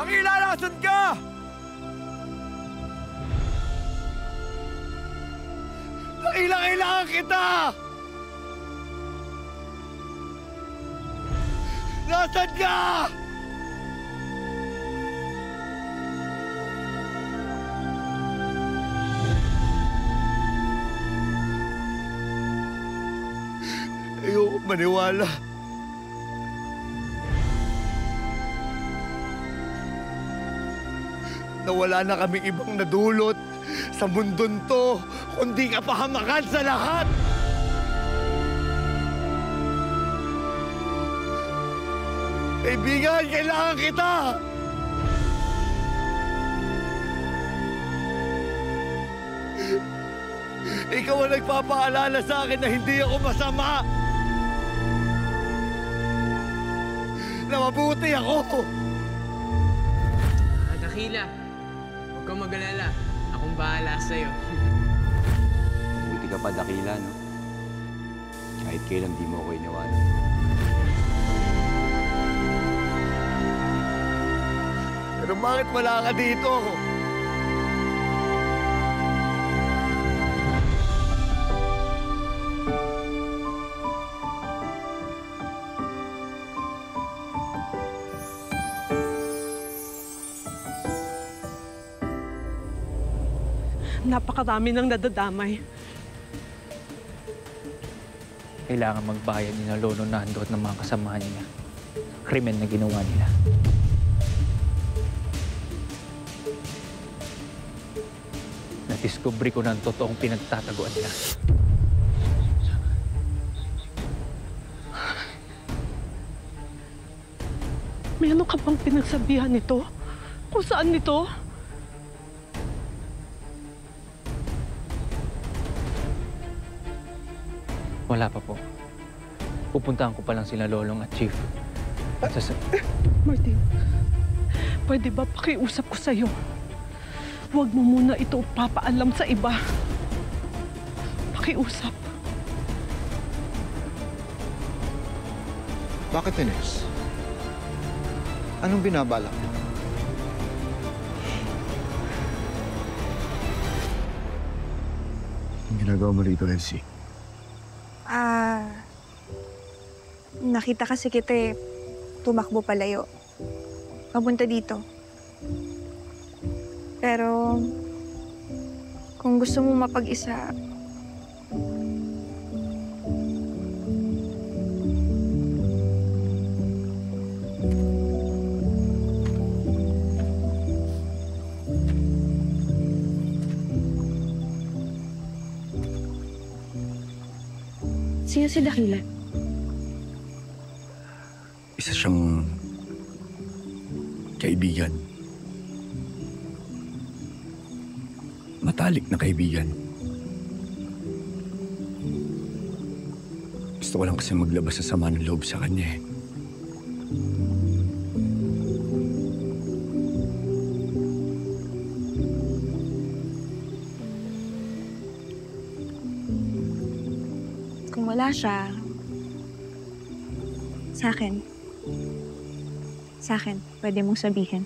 Dakila, nasan ka? Dakila, kailangan kita! Nasaan ka? Ayoko maniwala. Na wala na kaming ibang nadulot sa mundon to, kundi kapahamakan sa lahat. Kaibigan, kailangan kita! Ikaw ang nagpapaalala sa akin na hindi ako masama. Na mabuti ako. Dakila, huwag kang mag-alala. Akong bahala sa'yo. Mabuti ka pa, Dakila, no? Kahit kailan di mo ako iniwanan. Pero bakit wala ka dito? Napakarami ng nadadamay. Kailangan magbayad ni na Lolo Nando at ng mga kasamahan niya. Krimen na ginawa nila. Nadiskubre ko na ang totoong pinagtataguan nila. Meron ka bang pinagsabihan nito? Kung saan nito? Wala pa po. Pupuntahan ko pa lang sila Lolong at Chief. Martin, pwede ba pakiusap ko sa'yo? Huwag mo muna ito papaalam sa iba. Pakiusap. Bakit, Ines? Anong binabalak mo? Ang ginagawa mo rito, Elsie? Nakita kasi kita tumakbo palayo. Papunta dito. Pero, kung gusto mo mapag-isa, sino si Dakila? Isa siyang kaibigan. Matalik na kaibigan. Gusto ko lang kasi maglabas sa sama ng loob sa kanya eh. Kung wala siya, sa akin, pwede mong sabihin.